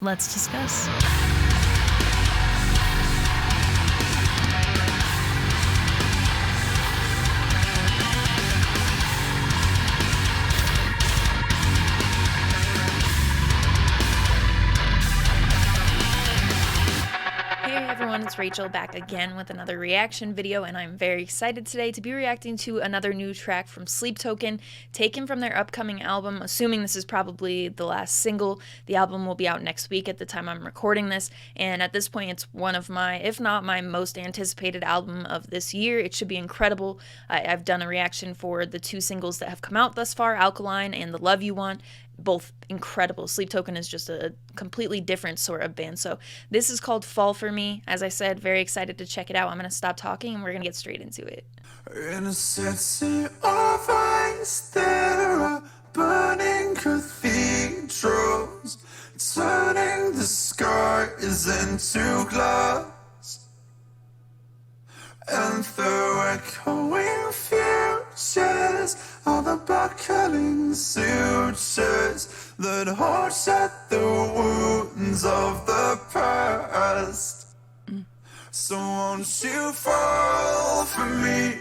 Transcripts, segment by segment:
Let's discuss. It's Rachel back again with another reaction video, and I'm very excited today to be reacting to another new track from Sleep Token, taken from their upcoming album. Assuming this is probably the last single, the album will be out next week at the time I'm recording this, and at this point it's one of my, if not my most anticipated album of this year. It should be incredible. I've done a reaction for the two singles that have come out thus far, Alkaline and The Love You Want. Both incredible. Sleep Token is just a completely different sort of band. So this is called Fall For Me. As I said, very excited to check it out. I'm going to stop talking and we're going to get straight into it. In a city of ice, there are burning cathedrals, turning the skies into glass. And through echoing futures are the buckling sutures that haunt at the wounds of the past. So won't you fall for me?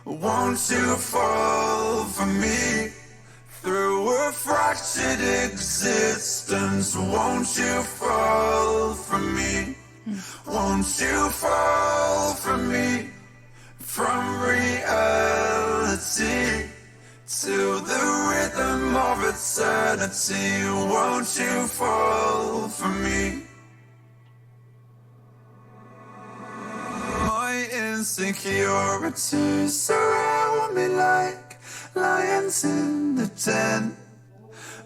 Won't you fall for me? Through a fractured existence, won't you fall for me? Won't you fall for me? From reality to the rhythm of eternity, won't you fall for me? My insecurities surround me like lions in the den,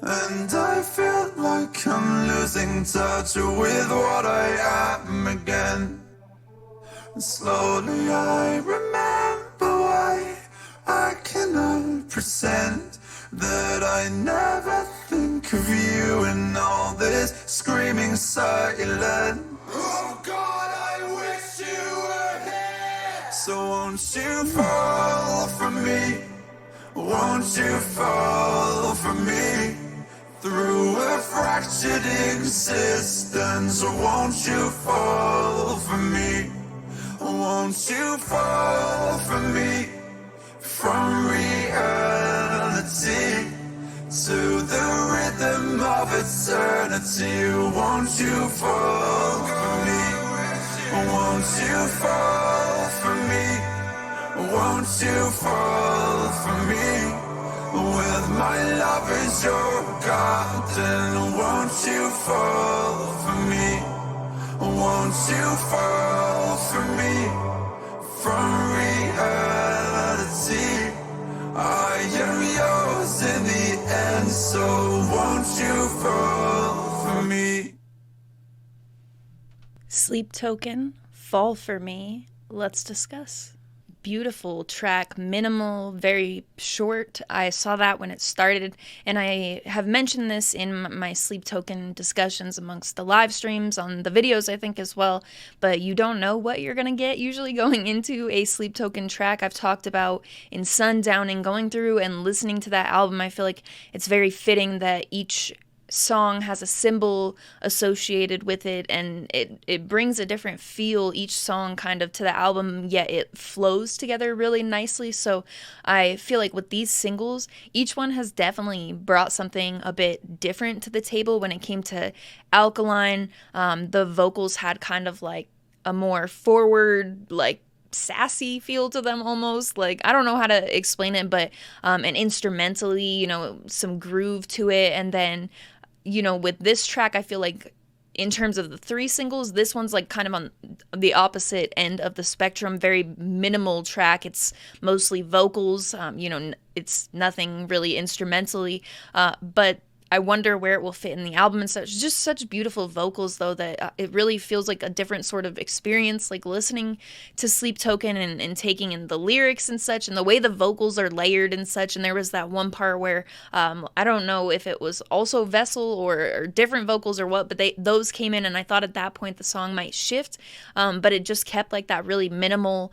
and I feel like I'm losing touch with what I am again. Slowly I remember why I cannot pretend that I never think of you in all this screaming silence. Oh God, I wish you were here. So won't you fall for me? Won't you fall for me? Through a fractured existence, won't you fall for me? Won't you fall for me? From reality to the rhythm of eternity, won't you fall for me? Won't you fall for me? Won't you fall for me? With my love as your garden, won't you fall for me? Won't you fall for me? From reality, I am yours in the end, so won't you fall for me? Sleep Token, Fall For Me. Let's discuss. Beautiful track, minimal, very short. I saw that when it started, and I have mentioned this in my Sleep Token discussions amongst the live streams, on the videos I think as well, but you don't know what you're gonna get usually going into a Sleep Token track. I've talked about in Sundowning, going through and listening to that album. I feel like it's very fitting that each song has a symbol associated with it, and it brings a different feel, each song kind of, to the album, yet it flows together really nicely. So I feel like with these singles, each one has definitely brought something a bit different to the table. When it came to Alkaline, the vocals had kind of like a more forward, like sassy feel to them almost. Like, I don't know how to explain it, but and instrumentally, you know, some groove to it. And then, you know, with this track, I feel like in terms of the three singles, this one's like kind of on the opposite end of the spectrum. Very minimal track. It's mostly vocals. You know, it's nothing really instrumentally, but I wonder where it will fit in the album and such. Just such beautiful vocals, though, that it really feels like a different sort of experience, like listening to Sleep Token and taking in the lyrics and such, and the way the vocals are layered and such. And there was that one part where I don't know if it was also Vessel or different vocals or what, but those came in, and I thought at that point the song might shift, but it just kept like that really minimal,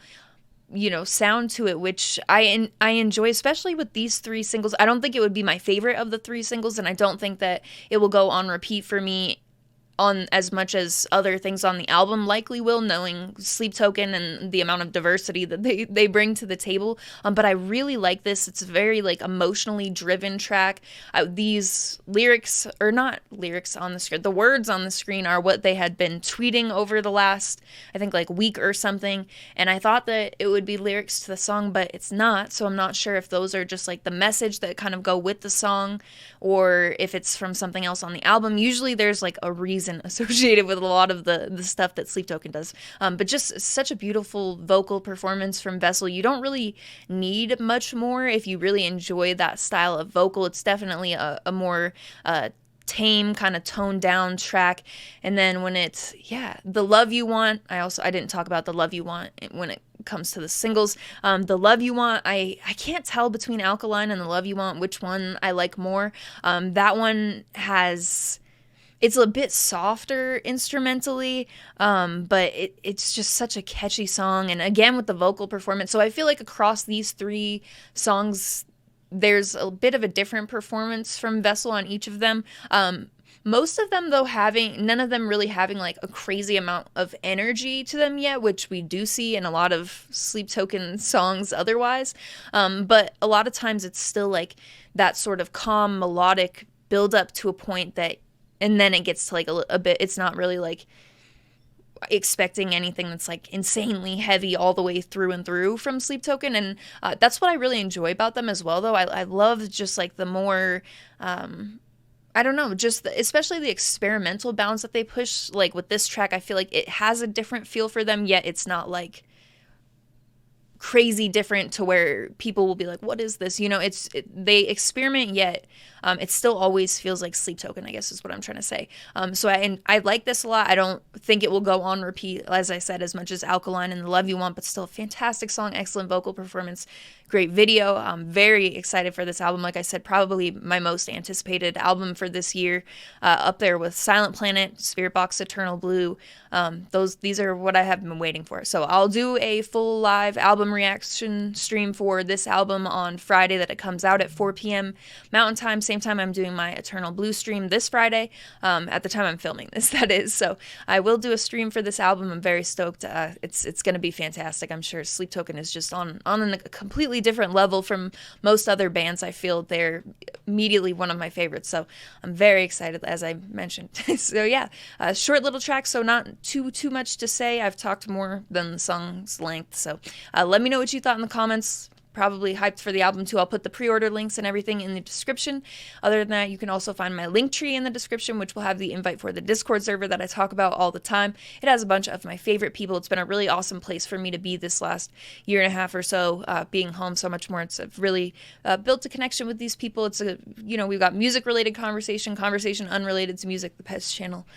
you know, sound to it, which I enjoy, especially with these three singles. I don't think it would be my favorite of the three singles, and I don't think that it will go on repeat for me on as much as other things on the album likely will, knowing Sleep Token and the amount of diversity that they bring to the table. But I really like this. It's a very like emotionally driven track. These lyrics, or not lyrics on the screen, the words on the screen are what they had been tweeting over the last, I think, like week or something. And I thought that it would be lyrics to the song, but it's not. So I'm not sure if those are just like the message that kind of go with the song, or if it's from something else on the album. Usually there's like a reason associated with a lot of the stuff that Sleep Token does. But just such a beautiful vocal performance from Vessel. You don't really need much more if you really enjoy that style of vocal. It's definitely a more tame, kind of toned down track. And then when it's, The Love You Want, I didn't talk about The Love You Want when it comes to the singles. The Love You Want, I can't tell between Alkaline and The Love You Want which one I like more. That one it's a bit softer instrumentally, but it's just such a catchy song. And again, with the vocal performance. So I feel like across these 3 songs, there's a bit of a different performance from Vessel on each of them. Most of them, though, none of them really having like a crazy amount of energy to them yet, which we do see in a lot of Sleep Token songs otherwise. But a lot of times it's still like that sort of calm, melodic build up to a point that, and then it gets to like a bit, it's not really like expecting anything that's like insanely heavy all the way through and through from Sleep Token. And that's what I really enjoy about them as well, though. I love just like the more, I don't know, just especially the experimental balance that they push. Like with this track, I feel like it has a different feel for them, yet it's not like crazy different to where people will be like, what is this? They experiment, yet it still always feels like Sleep Token, I guess is what I'm trying to say. So I like this a lot. I don't think it will go on repeat, as I said, as much as Alkaline and The Love You Want, but still a fantastic song, excellent vocal performance, great video. I'm very excited for this album. Like I said, probably my most anticipated album for this year, up there with Silent Planet, Spirit Box, Eternal Blue. These are what I have been waiting for. So I'll do a full live album reaction stream for this album on Friday that it comes out at 4 p.m. Mountain Time. Same time I'm doing my Eternal Blue stream this Friday, at the time I'm filming this, that is. So I will do a stream for this album. I'm very stoked. It's going to be fantastic. I'm sure Sleep Token is just on a completely different level from most other bands. I feel they're immediately one of my favorites. So I'm very excited, as I mentioned. So short little track, so not too much to say. I've talked more than the song's length. So let me know what you thought in the comments. Probably hyped for the album too. I'll put the pre-order links and everything in the description. Other than that, you can also find my link tree in the description, which will have the invite for the Discord server that I talk about all the time. It has a bunch of my favorite people. It's been a really awesome place for me to be this last year and a half or so, being home so much more. It's really built a connection with these people. It's we've got music related conversation unrelated to music, the best channel.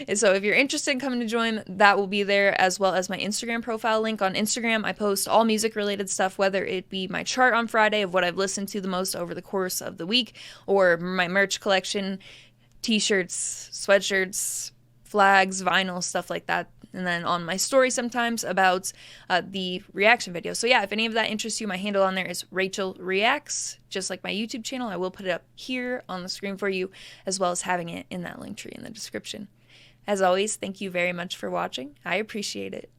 And so if you're interested in coming to join, that will be there, as well as my Instagram profile link. On Instagram, I post all music related stuff, whether it be my chart on Friday of what I've listened to the most over the course of the week, or my merch collection, t-shirts, sweatshirts, flags, vinyl, stuff like that. And then on my story sometimes about the reaction video. So if any of that interests you, my handle on there is Rachel Reacts, just like my YouTube channel. I will put it up here on the screen for you, as well as having it in that link tree in the description. As always, thank you very much for watching. I appreciate it.